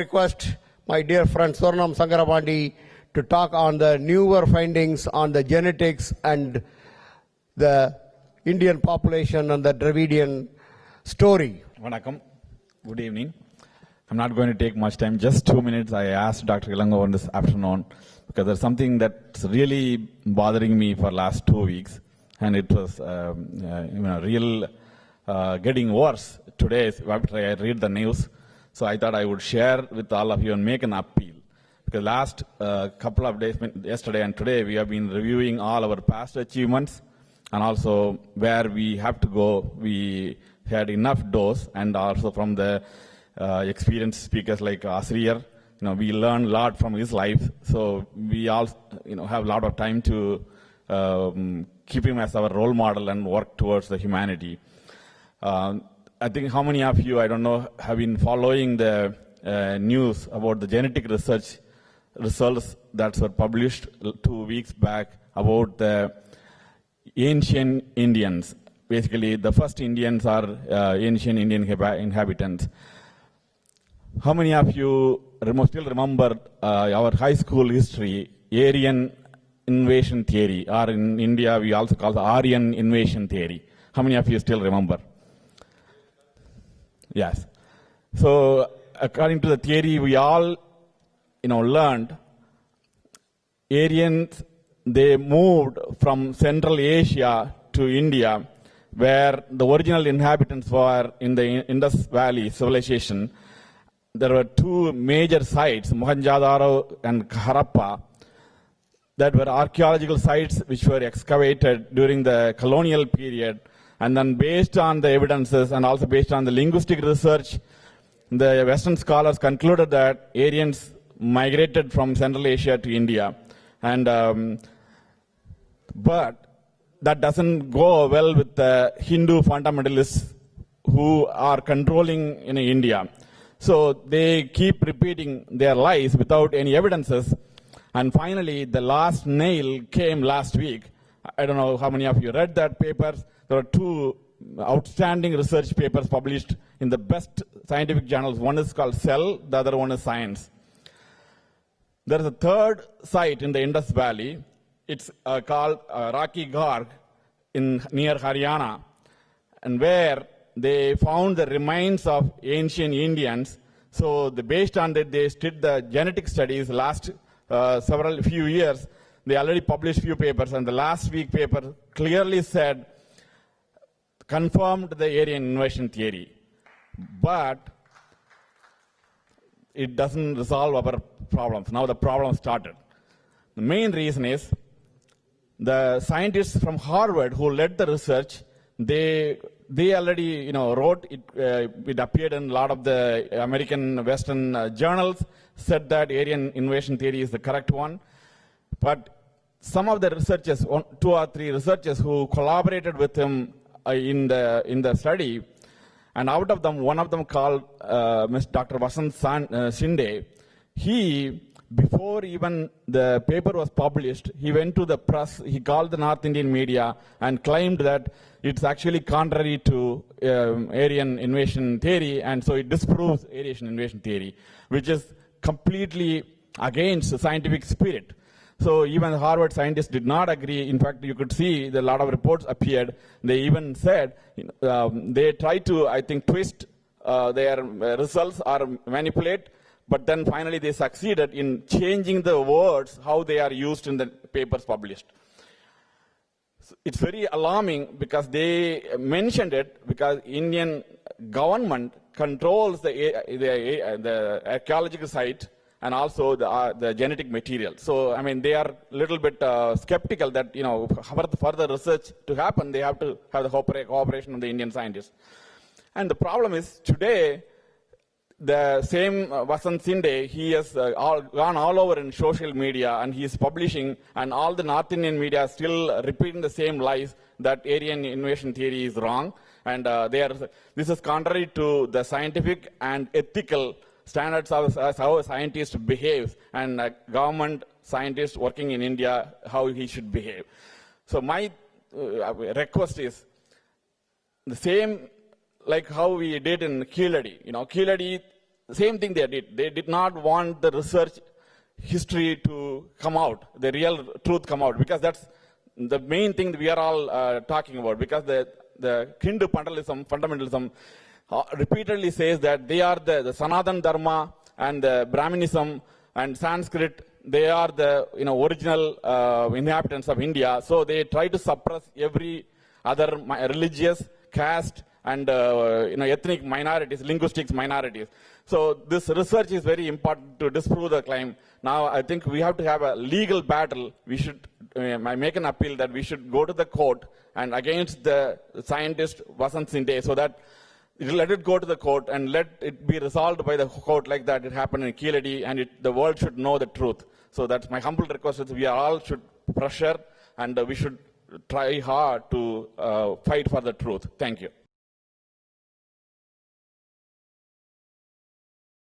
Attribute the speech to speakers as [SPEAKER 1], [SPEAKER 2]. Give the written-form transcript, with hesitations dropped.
[SPEAKER 1] request my dear friend Swarnam Sangarabandi to talk on the newer findings on the genetics and the Indian population and the Dravidian story.
[SPEAKER 2] Vanakkam. Good evening. I'm not going to take much time, just 2 minutes. I asked Dr. Ilangovan this afternoon because there's something that's really bothering me for last 2 weeks, and it was real getting worse today after I read the news. So I thought I would share with all of you and make an appeal. Because last couple of days, yesterday and today, we have been reviewing all our past achievements and also where we have to go. We had enough dose, and also from the experienced speakers like Asriyar, we learned a lot from his life. So we all, have a lot of time to keep him as our role model and work towards the humanity. I think how many of you, I don't know, have been following the news about the genetic research results that were published 2 weeks back about the ancient Indians. Basically, the first Indians are ancient Indian inhabitants. How many of you still remember our high school history, Aryan invasion theory, or in India we also call the Aryan invasion theory? How many of you still remember? Yes. So according to the theory, we all, learned Aryans, they moved from Central Asia to India, where the original inhabitants were in the Indus Valley civilization. There were two major sites, Mohenjo-daro and Harappa, that were archaeological sites which were excavated during the colonial period. And then based on the evidences and also based on the linguistic research, the Western scholars concluded that Aryans migrated from Central Asia to India. And but that doesn't go well with the Hindu fundamentalists who are controlling in India. So they keep repeating their lies without any evidences. And finally, the last nail came last week. I don't know how many of you read that paper. There are two outstanding research papers published in the best scientific journals. One is called Cell, the other one is Science. There is a third site in the Indus Valley. It's called Rocky Garh near Haryana, and where they found the remains of ancient Indians. So based on that, they did the genetic studies last few years. They already published few papers, and the last week paper clearly said, confirmed the Aryan invasion theory. But it doesn't resolve our problems. Now the problem started. The main reason is the scientists from Harvard who led the research, they already wrote it. It appeared in a lot of the American Western journals, said that Aryan invasion theory is the correct one. But some of the researchers, 2 or 3 researchers who collaborated with him in the study, and out of them, one of them called Dr. Vasant Shinde, he, before even the paper was published, he went to the press, he called the North Indian media and claimed that it's actually contrary to Aryan invasion theory, and so it disproves Aryan invasion theory, which is completely against the scientific spirit. So even the Harvard scientists did not agree. In fact, you could see that a lot of reports appeared. They even said they tried to, I think, twist their results or manipulate, but then finally they succeeded in changing the words, how they are used in the papers published. So it's very alarming because they mentioned it because Indian government controls the archaeological site and also the genetic material. So, I mean, they are a little bit skeptical that, for further research to happen, they have to have the cooperation of the Indian scientists. And the problem is, today, the same Vasant Shinde, he has gone all over in social media, and he is publishing, and all the North Indian media are still repeating the same lies that Aryan invasion theory is wrong. And this is contrary to the scientific and ethical standards of how a scientist behaves, and a government scientist working in India, how he should behave. So my request is the same like how we did in Keeladi. Keeladi same thing they did. They did not want the research history to come out, the real truth come out, because that's the main thing that we are all talking about. Because the Hindu fundamentalism repeatedly says that they are the Sanatan Dharma and the Brahminism and Sanskrit. They are the original inhabitants of India. So they try to suppress every other religious, caste, and ethnic minorities, linguistic minorities. So this research is very important to disprove the claim. Now I think we have to have a legal battle. We should I make an appeal that we should go to the court and against the scientist Vasant Sinde, so that let it go to the court and let it be resolved by the court like that it happened in Keeladi, and the world should know the truth. So that's my humble request. Is we all should pressure and we should try hard to fight for the truth. Thank you.